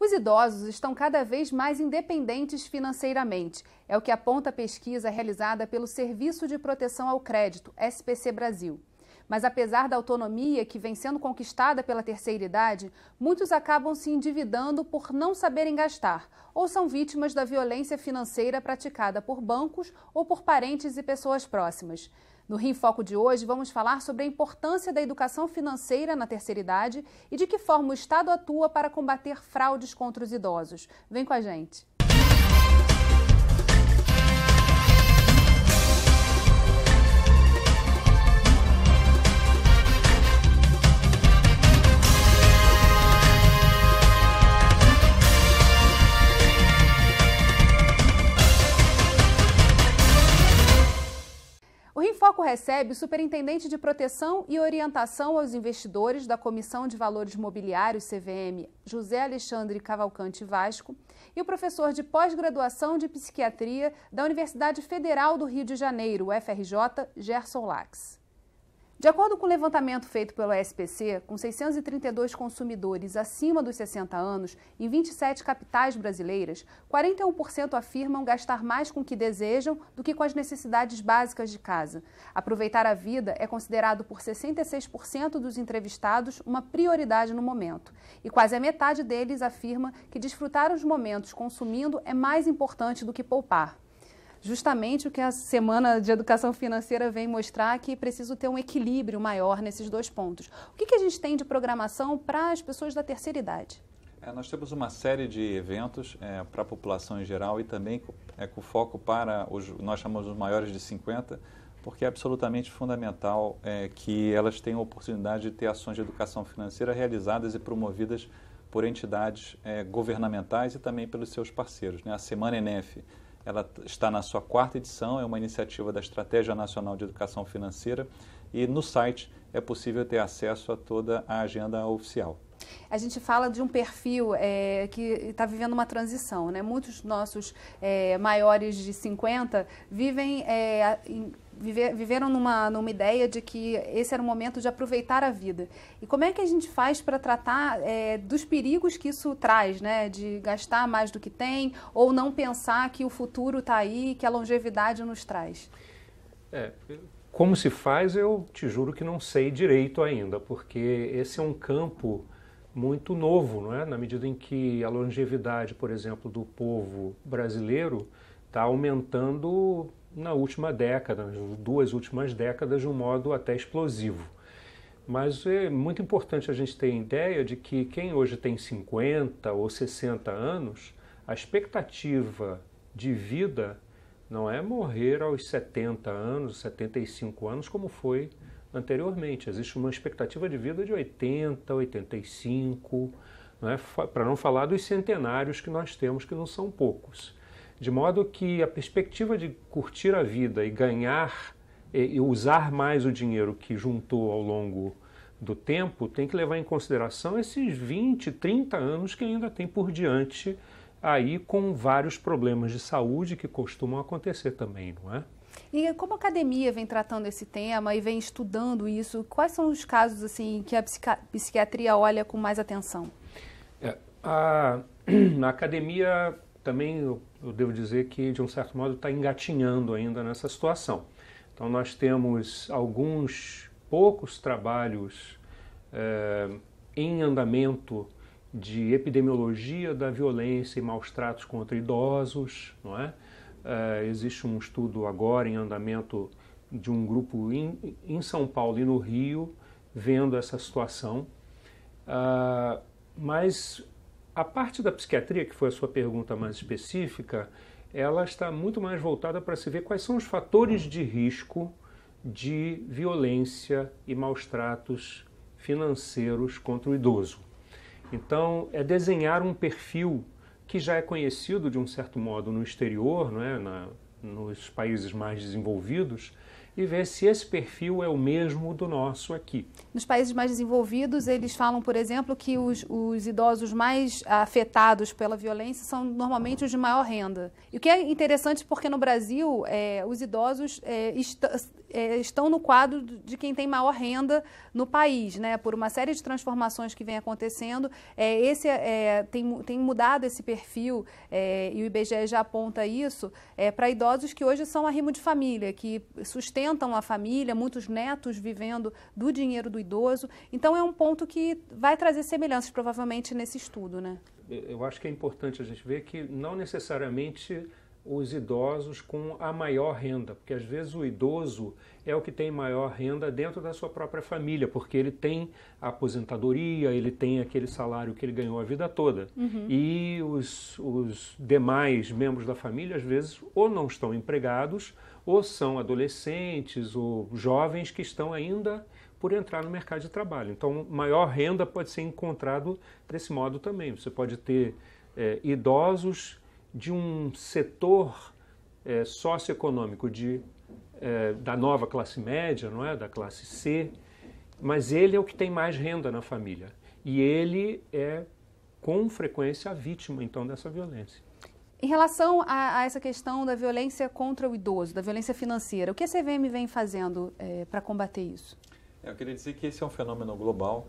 Os idosos estão cada vez mais independentes financeiramente. É o que aponta a pesquisa realizada pelo Serviço de Proteção ao Crédito, SPC Brasil. Mas apesar da autonomia que vem sendo conquistada pela terceira idade, muitos acabam se endividando por não saberem gastar ou são vítimas da violência financeira praticada por bancos ou por parentes e pessoas próximas. No Rio em Foco de hoje, vamos falar sobre a importância da educação financeira na terceira idade e de que forma o Estado atua para combater fraudes contra os idosos. Vem com a gente! O Rio em Foco recebe o Superintendente de Proteção e Orientação aos Investidores da Comissão de Valores Mobiliários, CVM, José Alexandre Cavalcante Vasco, e o professor de pós-graduação de Psiquiatria da Universidade Federal do Rio de Janeiro, UFRJ, Gerson Lax. De acordo com o levantamento feito pelo SPC, com 632 consumidores acima dos 60 anos em 27 capitais brasileiras, 41% afirmam gastar mais com o que desejam do que com as necessidades básicas de casa. Aproveitar a vida é considerado por 66% dos entrevistados uma prioridade no momento. E quase a metade deles afirma que desfrutar os momentos consumindo é mais importante do que poupar. Justamente o que a Semana de Educação Financeira vem mostrar é que é preciso ter um equilíbrio maior nesses dois pontos. O que a gente tem de programação para as pessoas da terceira idade? Nós temos uma série de eventos para a população em geral e também com foco para nós chamamos os maiores de 50, porque é absolutamente fundamental que elas tenham a oportunidade de ter ações de educação financeira realizadas e promovidas por entidades governamentais e também pelos seus parceiros. A Semana ENEF, ela está na sua 4ª edição, é uma iniciativa da Estratégia Nacional de Educação Financeira e no site é possível ter acesso a toda a agenda oficial. A gente fala de um perfil que está vivendo uma transição, né? Muitos nossos maiores de 50 viveram numa ideia de que esse era o momento de aproveitar a vida. E como é que a gente faz para tratar dos perigos que isso traz, né? De gastar mais do que tem ou não pensar que o futuro está aí, que a longevidade nos traz? Como se faz, eu te juro que não sei direito ainda, porque esse é um campo muito novo, não é? Na medida em que a longevidade, por exemplo, do povo brasileiro está aumentando na última década, nas 2 últimas décadas, de um modo até explosivo. Mas é muito importante a gente ter ideia de que quem hoje tem 50 ou 60 anos, a expectativa de vida não é morrer aos 70 anos, 75 anos, como foi anteriormente. Existe uma expectativa de vida de 80, 85, para não falar dos centenários que nós temos, que não são poucos. De modo que a perspectiva de curtir a vida e ganhar e usar mais o dinheiro que juntou ao longo do tempo tem que levar em consideração esses 20, 30 anos que ainda tem por diante, aí com vários problemas de saúde que costumam acontecer também, não é? E como a academia vem tratando esse tema e vem estudando isso, quais são os casos assim que a psiquiatria olha com mais atenção? A academia também, eu devo dizer que de um certo modo está engatinhando ainda nessa situação. Então nós temos alguns poucos trabalhos em andamento de epidemiologia da violência e maus tratos contra idosos, não é? Existe um estudo agora em andamento de um grupo em São Paulo e no Rio, vendo essa situação. Mas a parte da psiquiatria, que foi a sua pergunta mais específica, ela está muito mais voltada para se ver quais são os fatores de risco de violência e maus tratos financeiros contra o idoso. Então, é desenhar um perfil que já é conhecido de um certo modo no exterior, não é? Nos países mais desenvolvidos, e ver se esse perfil é o mesmo do nosso aqui. Nos países mais desenvolvidos, eles falam, por exemplo, que os idosos mais afetados pela violência são normalmente os de maior renda. E o que é interessante porque no Brasil, os idosos estão no quadro de quem tem maior renda no país, né? Por uma série de transformações que vem acontecendo, tem mudado esse perfil, e o IBGE já aponta isso, para idosos que hoje são arrimo de família, que sustentam a família, muitos netos vivendo do dinheiro do idoso. Então é um ponto que vai trazer semelhanças provavelmente nesse estudo, né? Eu acho que é importante a gente ver que não necessariamente os idosos com a maior renda, porque às vezes o idoso é o que tem maior renda dentro da sua própria família, porque ele tem a aposentadoria, ele tem aquele salário que ele ganhou a vida toda. E os demais membros da família, às vezes, ou não estão empregados, ou são adolescentes ou jovens que estão ainda por entrar no mercado de trabalho. Então, maior renda pode ser encontrado desse modo também. Você pode ter idosos de um setor socioeconômico da nova classe média, não é? Da classe C, mas ele é o que tem mais renda na família. E ele é, com frequência, a vítima, então, dessa violência. Em relação a essa questão da violência contra o idoso, da violência financeira, o que a CVM vem fazendo para combater isso? Eu queria dizer que esse é um fenômeno global.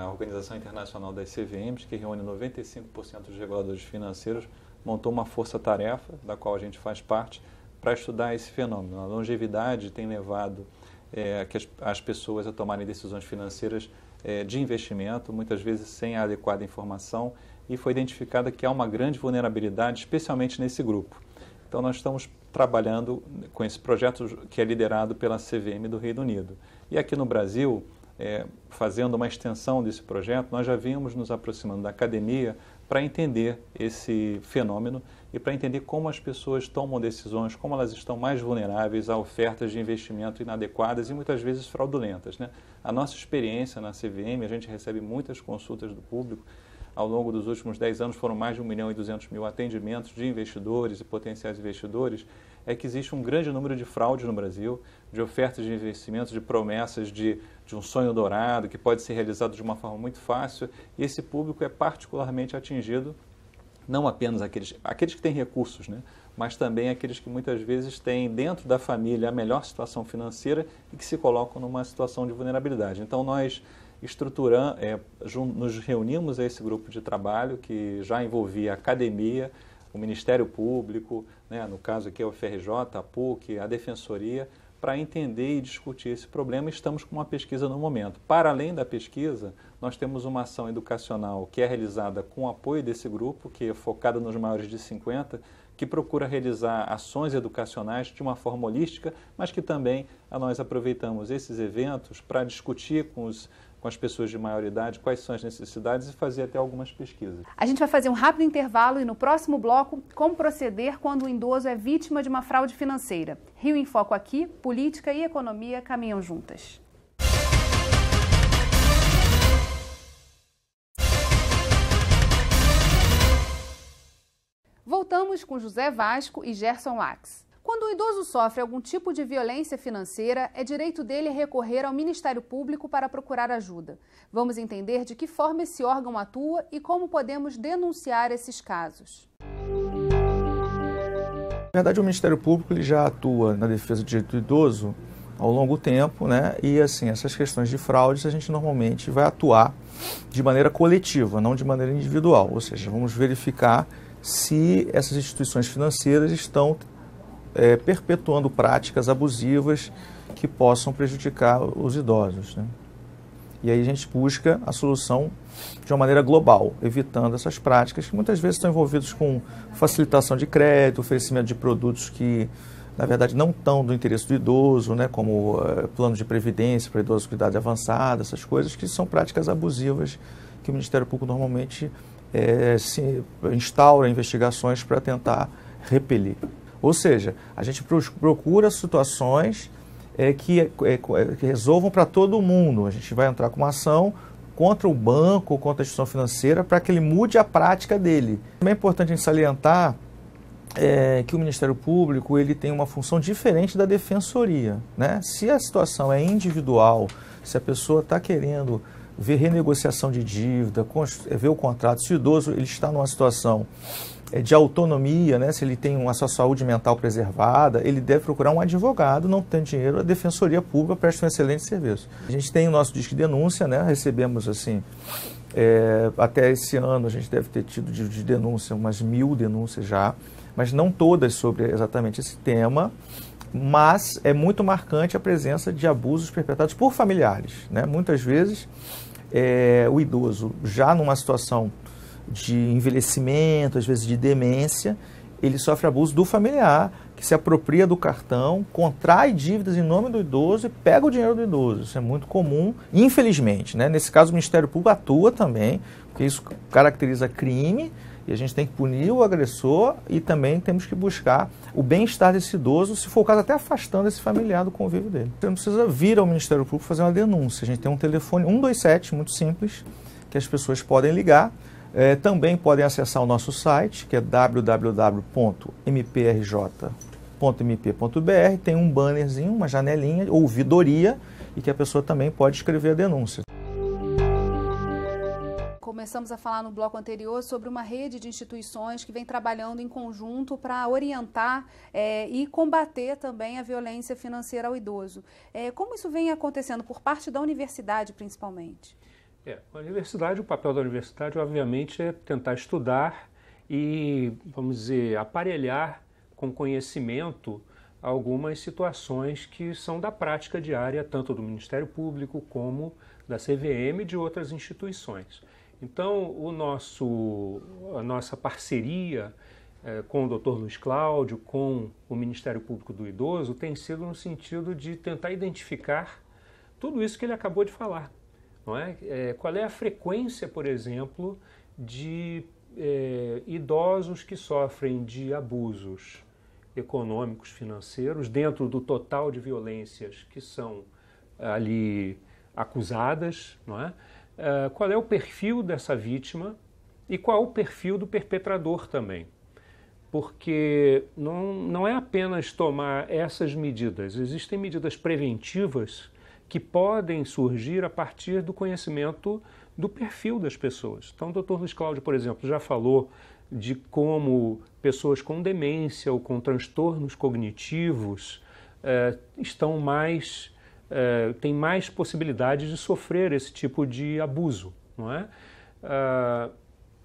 A Organização Internacional das CVMs, que reúne 95% dos reguladores financeiros, montou uma força-tarefa, da qual a gente faz parte, para estudar esse fenômeno. A longevidade tem levado as pessoas a tomarem decisões financeiras de investimento, muitas vezes sem a adequada informação, e foi identificada que há uma grande vulnerabilidade, especialmente nesse grupo. Então, nós estamos trabalhando com esse projeto que é liderado pela CVM do Reino Unido. E aqui no Brasil, fazendo uma extensão desse projeto, nós já vimos nos aproximando da academia para entender esse fenômeno e para entender como as pessoas tomam decisões, como elas estão mais vulneráveis a ofertas de investimento inadequadas e muitas vezes fraudulentas, né? A nossa experiência na CVM, a gente recebe muitas consultas do público. Ao longo dos últimos 10 anos foram mais de 1.200.000 atendimentos de investidores e potenciais investidores, é que existe um grande número de fraudes no Brasil, de ofertas de investimentos, de promessas de um sonho dourado que pode ser realizado de uma forma muito fácil, e esse público é particularmente atingido, não apenas aqueles que têm recursos, né, mas também aqueles que muitas vezes têm dentro da família a melhor situação financeira e que se colocam numa situação de vulnerabilidade. Então nós nos reunimos a esse grupo de trabalho que já envolvia a academia, o Ministério Público, né, no caso aqui é o FRJ, a PUC, a Defensoria, para entender e discutir esse problema. Estamos com uma pesquisa no momento. Para além da pesquisa, nós temos uma ação educacional que é realizada com o apoio desse grupo, que é focada nos maiores de 50, que procura realizar ações educacionais de uma forma holística, mas que também nós aproveitamos esses eventos para discutir com as pessoas de maior idade quais são as necessidades e fazer até algumas pesquisas. A gente vai fazer um rápido intervalo e no próximo bloco, como proceder quando o idoso é vítima de uma fraude financeira. Rio em Foco aqui, política e economia caminham juntas. Voltamos com José Vasco e Gerson Lax. Quando o idoso sofre algum tipo de violência financeira, é direito dele recorrer ao Ministério Público para procurar ajuda. Vamos entender de que forma esse órgão atua e como podemos denunciar esses casos. Na verdade, o Ministério Público ele já atua na defesa do direito do idoso ao longo tempo, né? E assim, essas questões de fraudes a gente normalmente vai atuar de maneira coletiva, não de maneira individual. Ou seja, vamos verificar se essas instituições financeiras estão perpetuando práticas abusivas que possam prejudicar os idosos, né? E aí a gente busca a solução de uma maneira global, evitando essas práticas que muitas vezes estão envolvidas com facilitação de crédito, oferecimento de produtos que, na verdade, não estão do interesse do idoso, né? Como plano de previdência para idosos com idade avançada, essas coisas que são práticas abusivas que o Ministério Público normalmente se instaura investigações para tentar repelir. Ou seja, a gente procura situações que resolvam para todo mundo. A gente vai entrar com uma ação contra o banco, contra a instituição financeira, para que ele mude a prática dele. Também é importante a gente salientar que o Ministério Público ele tem uma função diferente da Defensoria, né? Se a situação é individual, se a pessoa está querendo ver renegociação de dívida, ver o contrato. Se o idoso ele está numa situação de autonomia, né, se ele tem a sua saúde mental preservada, ele deve procurar um advogado. Não tem dinheiro, a Defensoria Pública presta um excelente serviço. A gente tem o nosso Disque Denúncia, né, recebemos assim, até esse ano a gente deve ter tido de denúncia umas 1000 denúncias já, mas não todas sobre exatamente esse tema, mas é muito marcante a presença de abusos perpetrados por familiares, né? Muitas vezes o idoso já numa situação de envelhecimento, às vezes de demência, ele sofre abuso do familiar, que se apropria do cartão, contrai dívidas em nome do idoso e pega o dinheiro do idoso. Isso é muito comum, infelizmente, né? Nesse caso, o Ministério Público atua também, porque isso caracteriza crime e a gente tem que punir o agressor e também temos que buscar o bem-estar desse idoso, se for o caso, até afastando esse familiar do convívio dele. Você não precisa vir ao Ministério Público fazer uma denúncia. A gente tem um telefone 127, muito simples, que as pessoas podem ligar. Também podem acessar o nosso site, que é www.mprj.mp.br. Tem um bannerzinho, uma janelinha, ouvidoria, e que a pessoa também pode escrever a denúncia. Começamos a falar no bloco anterior sobre uma rede de instituições que vem trabalhando em conjunto para orientar e combater também a violência financeira ao idoso. Como isso vem acontecendo por parte da universidade, principalmente? A universidade, o papel da universidade, obviamente, é tentar estudar e, vamos dizer, aparelhar com conhecimento algumas situações que são da prática diária, tanto do Ministério Público como da CVM e de outras instituições. Então, a nossa parceria com o Dr. Luiz Cláudio, com o Ministério Público do Idoso, tem sido no sentido de tentar identificar tudo isso que ele acabou de falar. Não é? Qual é a frequência, por exemplo, de idosos que sofrem de abusos econômicos, financeiros, dentro do total de violências que são ali acusadas, não é? Qual é o perfil dessa vítima e qual o perfil do perpetrador também. Porque não é apenas tomar essas medidas, existem medidas preventivas que podem surgir a partir do conhecimento do perfil das pessoas. Então, o Dr. Luiz Cláudio, por exemplo, já falou de como pessoas com demência ou com transtornos cognitivos têm mais possibilidades de sofrer esse tipo de abuso, não é?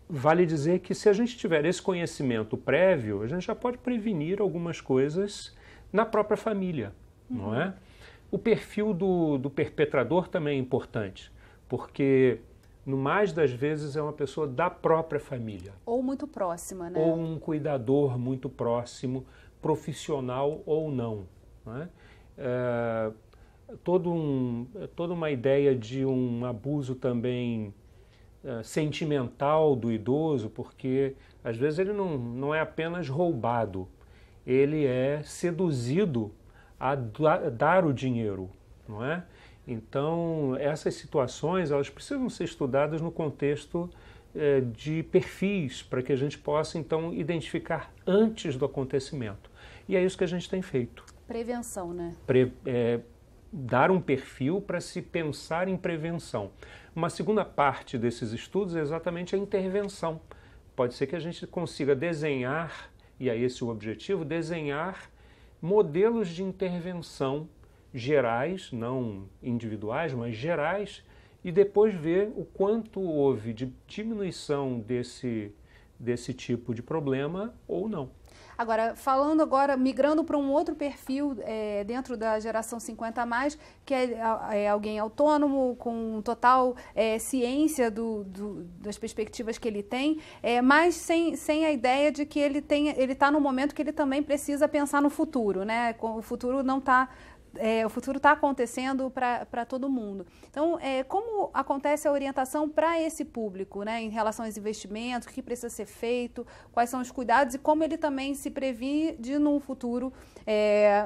Vale dizer que se a gente tiver esse conhecimento prévio, a gente já pode prevenir algumas coisas na própria família, não é? O perfil do perpetrador também é importante, porque no mais das vezes é uma pessoa da própria família. Ou muito próxima, né? Ou um cuidador muito próximo, profissional ou não. Né? Toda uma ideia de um abuso também sentimental do idoso, porque às vezes ele não é apenas roubado, ele é seduzido a dar o dinheiro, não é? Então, essas situações, elas precisam ser estudadas no contexto de perfis, para que a gente possa, então, identificar antes do acontecimento. E é isso que a gente tem feito. Prevenção, né? Dar um perfil para se pensar em prevenção. Uma segunda parte desses estudos é exatamente a intervenção. Pode ser que a gente consiga desenhar, e é esse o objetivo, desenhar modelos de intervenção gerais, não individuais, mas gerais, e depois ver o quanto houve de diminuição desse tipo de problema ou não. Agora, migrando para um outro perfil dentro da geração 50+, que é alguém autônomo, com total ciência das perspectivas que ele tem, mas sem a ideia de que ele está no momento que ele também precisa pensar no futuro, né? O futuro não está... o futuro está acontecendo para todo mundo. Então, como acontece a orientação para esse público, né, em relação aos investimentos, o que precisa ser feito, quais são os cuidados e como ele também se previne de, num futuro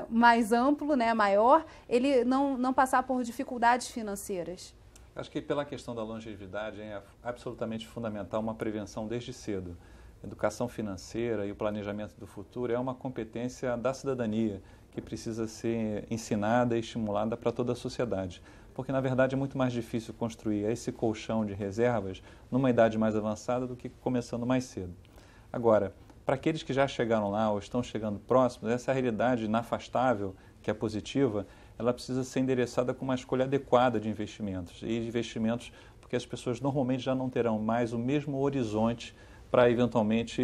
mais amplo, né, maior, ele não passar por dificuldades financeiras? Acho que pela questão da longevidade é absolutamente fundamental uma prevenção desde cedo. Educação financeira e o planejamento do futuro é uma competência da cidadania que precisa ser ensinada e estimulada para toda a sociedade. porque na verdade é muito mais difícil construir esse colchão de reservas numa idade mais avançada do que começando mais cedo. Agora, para aqueles que já chegaram lá ou estão chegando próximos, essa realidade inafastável, que é positiva, ela precisa ser endereçada com uma escolha adequada de investimentos. E investimentos porque as pessoas normalmente já não terão mais o mesmo horizonte para eventualmente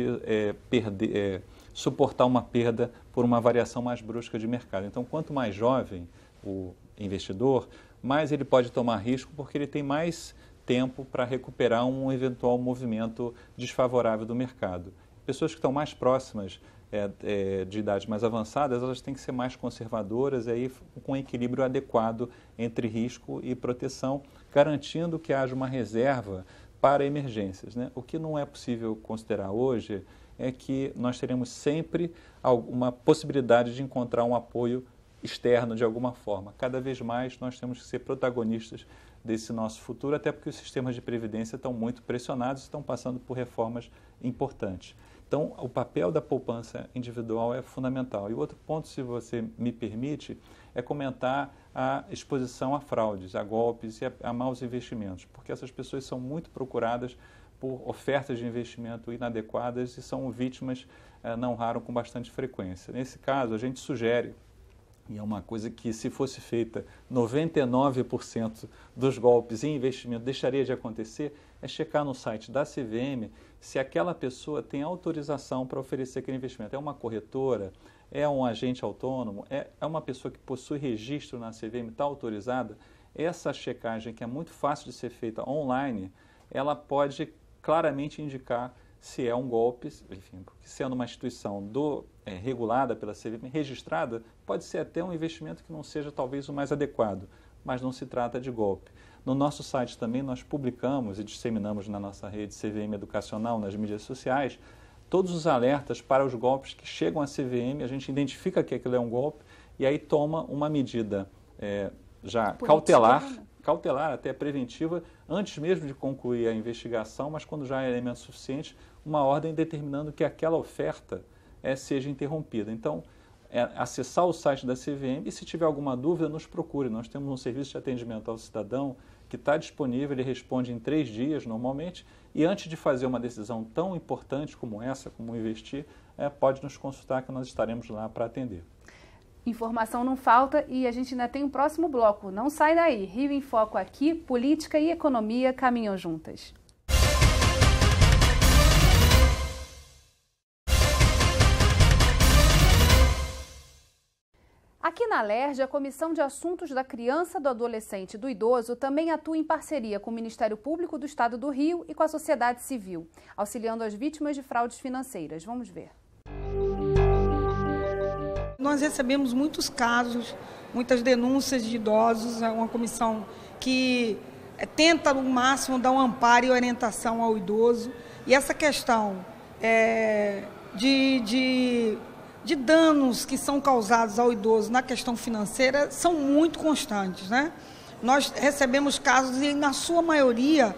suportar uma perda por uma variação mais brusca de mercado. Então, quanto mais jovem o investidor, mais ele pode tomar risco porque ele tem mais tempo para recuperar um eventual movimento desfavorável do mercado. Pessoas que estão mais próximas de idades mais avançadas, elas têm que ser mais conservadoras e aí com um equilíbrio adequado entre risco e proteção, garantindo que haja uma reserva para emergências, né? O que não é possível considerar hoje é que nós teremos sempre uma possibilidade de encontrar um apoio externo de alguma forma. Cada vez mais nós temos que ser protagonistas desse nosso futuro, até porque os sistemas de previdência estão muito pressionados e estão passando por reformas importantes. Então, o papel da poupança individual é fundamental. E o outro ponto, se você me permite, é comentar a exposição a fraudes, a golpes e a maus investimentos, porque essas pessoas são muito procuradas por ofertas de investimento inadequadas e são vítimas, não raro, com bastante frequência. Nesse caso, a gente sugere, e é uma coisa que, se fosse feita, 99% dos golpes em investimento deixaria de acontecer, é checar no site da CVM se aquela pessoa tem autorização para oferecer aquele investimento. É uma corretora, é um agente autônomo, é uma pessoa que possui registro na CVM, está autorizada. Essa checagem, que é muito fácil de ser feita online, ela pode claramente indicar se é um golpe, enfim, porque sendo uma instituição regulada pela CVM, registrada, pode ser até um investimento que não seja talvez o mais adequado, mas não se trata de golpe. No nosso site também nós publicamos e disseminamos na nossa rede CVM Educacional, nas mídias sociais, todos os alertas para os golpes que chegam à CVM, a gente identifica que aquilo é um golpe e aí toma uma medida já cautelar, até preventiva, antes mesmo de concluir a investigação, mas quando já é elemento suficiente, uma ordem determinando que aquela oferta seja interrompida. Então, acessar o site da CVM e, se tiver alguma dúvida, nos procure. Nós temos um serviço de atendimento ao cidadão que está disponível, ele responde em 3 dias normalmente, e antes de fazer uma decisão tão importante como essa, como investir, pode nos consultar que nós estaremos lá para atender. Informação não falta e a gente ainda tem um próximo bloco. Não sai daí. Rio em Foco aqui, política e economia caminham juntas. Aqui na LERJ, a Comissão de Assuntos da Criança, do Adolescente e do Idoso também atua em parceria com o Ministério Público do Estado do Rio e com a sociedade civil, auxiliando as vítimas de fraudes financeiras. Vamos ver. Nós recebemos muitos casos, muitas denúncias de idosos, é uma comissão que tenta, no máximo, dar um amparo e orientação ao idoso. E essa questão de danos que são causados ao idoso na questão financeira são muito constantes, né? Nós recebemos casos e, na sua maioria,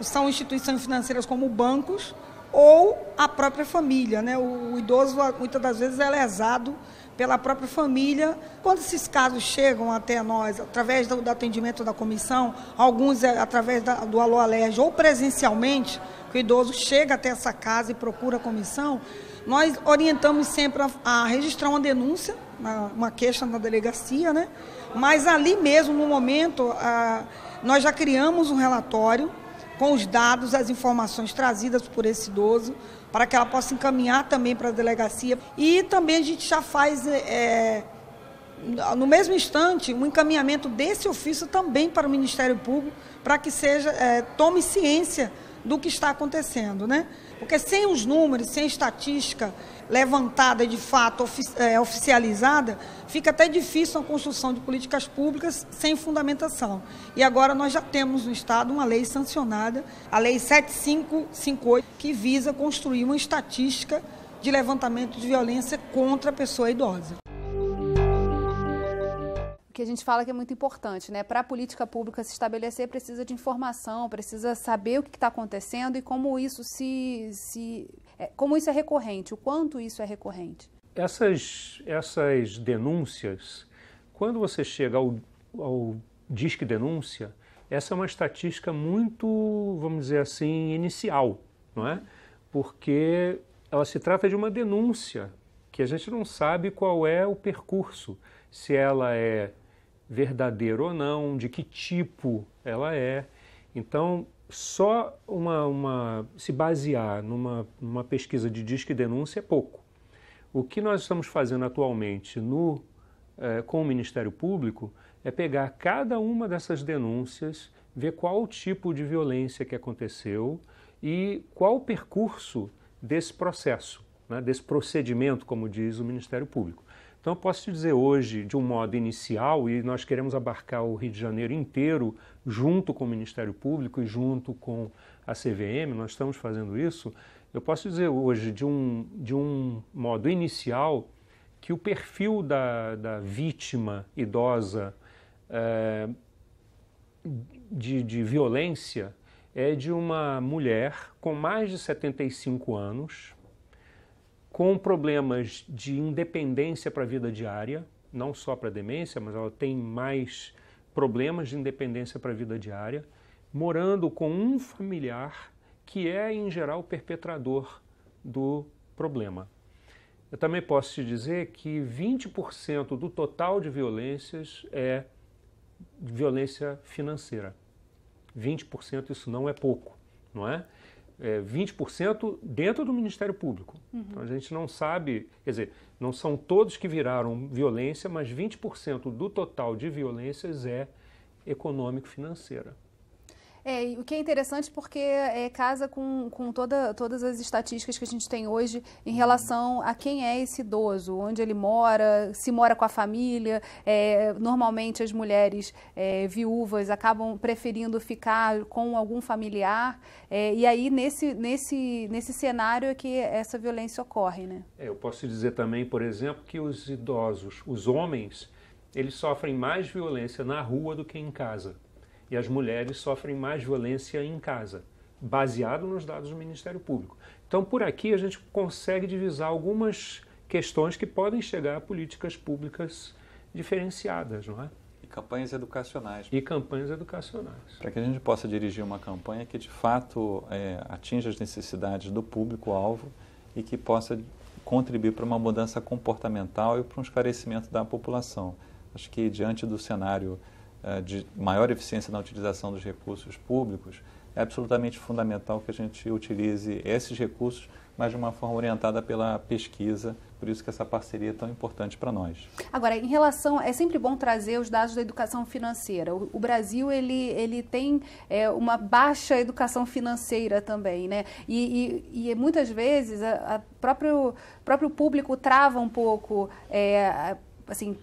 são instituições financeiras como bancos, ou a própria família, né? O idoso, muitas das vezes, é lesado pela própria família. Quando esses casos chegam até nós, através do atendimento da comissão, alguns através do Alô Alerj ou presencialmente, que o idoso chega até essa casa e procura a comissão, nós orientamos sempre a registrar uma denúncia, uma queixa na delegacia, né? Mas ali mesmo, no momento, nós já criamos um relatório com os dados, as informações trazidas por esse idoso, para que ela possa encaminhar também para a delegacia. E também a gente já faz, no mesmo instante, um encaminhamento desse ofício também para o Ministério Público, para que tome ciência do que está acontecendo, né? Porque sem os números, sem estatística levantada e de fato oficializada, fica até difícil a construção de políticas públicas sem fundamentação. E agora nós já temos no Estado uma lei sancionada, a Lei 7558, que visa construir uma estatística de levantamento de violência contra a pessoa idosa. Que a gente fala que é muito importante, né? Para a política pública se estabelecer, precisa de informação, precisa saber o que está acontecendo e como isso como isso é recorrente, o quanto isso é recorrente. Essas denúncias, quando você chega ao disque denúncia, essa é uma estatística muito, vamos dizer assim, inicial, não é? Porque ela se trata de uma denúncia que a gente não sabe qual é o percurso, se ela é verdadeira ou não, de que tipo ela é. Então, só se basear numa pesquisa de disque denúncia é pouco. O que nós estamos fazendo atualmente com o Ministério Público é pegar cada uma dessas denúncias, ver qual o tipo de violência que aconteceu e qual o percurso desse processo, né, desse procedimento, como diz o Ministério Público. Então, eu posso te dizer hoje, de um modo inicial, e nós queremos abarcar o Rio de Janeiro inteiro, junto com o Ministério Público e junto com a CVM, nós estamos fazendo isso, eu posso dizer hoje, de um modo inicial, que o perfil da vítima idosa de violência é de uma mulher com mais de 75 anos, com problemas de independência para a vida diária, não só para a demência, mas ela tem mais problemas de independência para a vida diária, morando com um familiar que é, em geral, o perpetrador do problema. Eu também posso te dizer que 20% do total de violências é violência financeira. 20%, isso não é pouco, não é? 20% dentro do Ministério Público. Uhum. Então a gente não sabe, quer dizer, não são todos que viraram violência, mas 20% do total de violências é econômico-financeira. O que é interessante porque casa com todas as estatísticas que a gente tem hoje em relação a quem é esse idoso, onde ele mora, se mora com a família. Normalmente as mulheres viúvas acabam preferindo ficar com algum familiar, e aí nesse cenário é que essa violência ocorre, né? Eu posso dizer também, por exemplo, que os idosos, os homens, eles sofrem mais violência na rua do que em casa. E as mulheres sofrem mais violência em casa, baseado nos dados do Ministério Público. Então, por aqui, a gente consegue divisar algumas questões que podem chegar a políticas públicas diferenciadas, não é? E campanhas educacionais. E campanhas educacionais. Para que a gente possa dirigir uma campanha que, de fato, atinja as necessidades do público-alvo e que possa contribuir para uma mudança comportamental e para um esclarecimento da população. Acho que, diante do cenário de maior eficiência na utilização dos recursos públicos, é absolutamente fundamental que a gente utilize esses recursos, mas de uma forma orientada pela pesquisa, por isso que essa parceria é tão importante para nós. Agora, em relação, é sempre bom trazer os dados da educação financeira. O Brasil, ele tem uma baixa educação financeira também, né? E muitas vezes o próprio público trava um pouco, assim,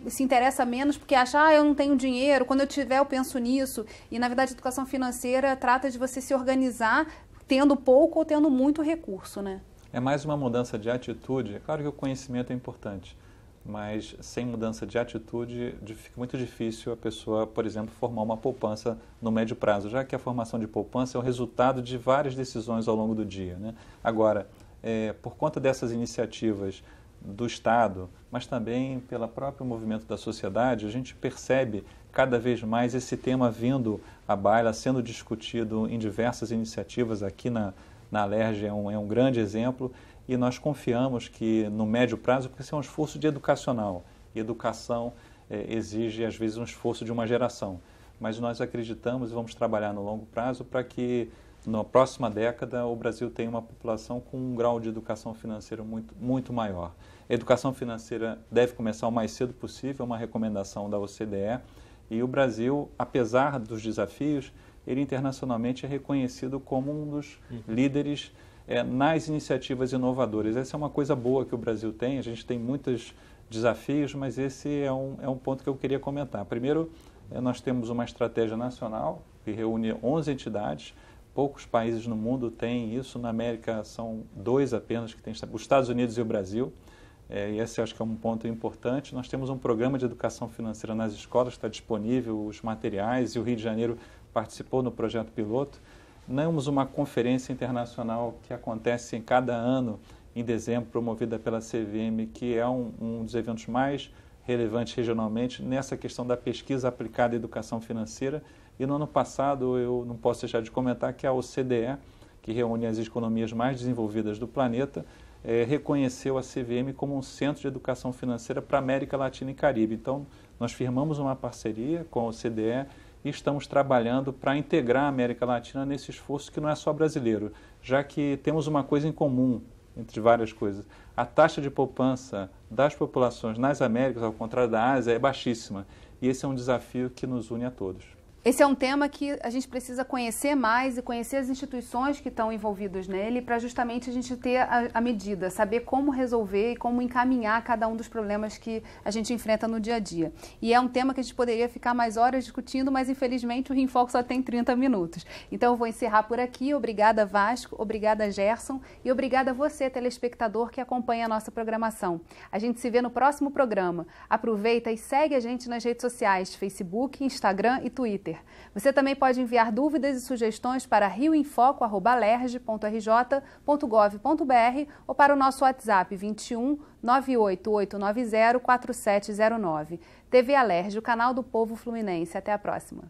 se interessa menos porque acha, eu não tenho dinheiro, quando eu tiver eu penso nisso. E, na verdade, a educação financeira trata de você se organizar tendo pouco ou tendo muito recurso, né? É mais uma mudança de atitude. É claro que o conhecimento é importante, mas sem mudança de atitude fica muito difícil a pessoa, por exemplo, formar uma poupança no médio prazo, já que a formação de poupança é o resultado de várias decisões ao longo do dia, né? Agora, por conta dessas iniciativas do Estado, mas também pelo próprio movimento da sociedade, a gente percebe cada vez mais esse tema vindo à baila, sendo discutido em diversas iniciativas. Aqui na Alerj é um grande exemplo, e nós confiamos que no médio prazo, porque isso é um esforço de educacional, e educação exige às vezes um esforço de uma geração, mas nós acreditamos e vamos trabalhar no longo prazo para que na próxima década o Brasil tenha uma população com um grau de educação financeira muito, muito maior. A educação financeira deve começar o mais cedo possível, é uma recomendação da OCDE, e o Brasil, apesar dos desafios, ele internacionalmente é reconhecido como um dos líderes nas iniciativas inovadoras. Essa é uma coisa boa que o Brasil tem, a gente tem muitos desafios, mas esse é um ponto que eu queria comentar. Primeiro, nós temos uma estratégia nacional que reúne 11 entidades, poucos países no mundo têm isso, na América são 2 apenas que têm, os Estados Unidos e o Brasil. E esse acho que é um ponto importante. Nós temos um programa de educação financeira nas escolas, está disponível os materiais, e o Rio de Janeiro participou no projeto piloto. Temos uma conferência internacional que acontece em cada ano, em dezembro, promovida pela CVM, que é um dos eventos mais relevantes regionalmente nessa questão da pesquisa aplicada à educação financeira. E no ano passado, eu não posso deixar de comentar que a OCDE, que reúne as economias mais desenvolvidas do planeta, reconheceu a CVM como um centro de educação financeira para a América Latina e Caribe. Então, nós firmamos uma parceria com a OCDE e estamos trabalhando para integrar a América Latina nesse esforço que não é só brasileiro, já que temos uma coisa em comum, entre várias coisas. A taxa de poupança das populações nas Américas, ao contrário da Ásia, é baixíssima. E esse é um desafio que nos une a todos. Esse é um tema que a gente precisa conhecer mais e conhecer as instituições que estão envolvidas nele para justamente a gente ter a medida, saber como resolver e como encaminhar cada um dos problemas que a gente enfrenta no dia a dia. E é um tema que a gente poderia ficar mais horas discutindo, mas infelizmente o Rio em Foco só tem 30 minutos. Então eu vou encerrar por aqui. Obrigada, Vasco, obrigada, Gerson, e obrigada a você, telespectador, que acompanha a nossa programação. A gente se vê no próximo programa. Aproveita e segue a gente nas redes sociais, Facebook, Instagram e Twitter. Você também pode enviar dúvidas e sugestões para rioinfoco@lerj.rj.gov.br ou para o nosso WhatsApp 21 98890 4709. TV Alerj, o canal do povo fluminense. Até a próxima.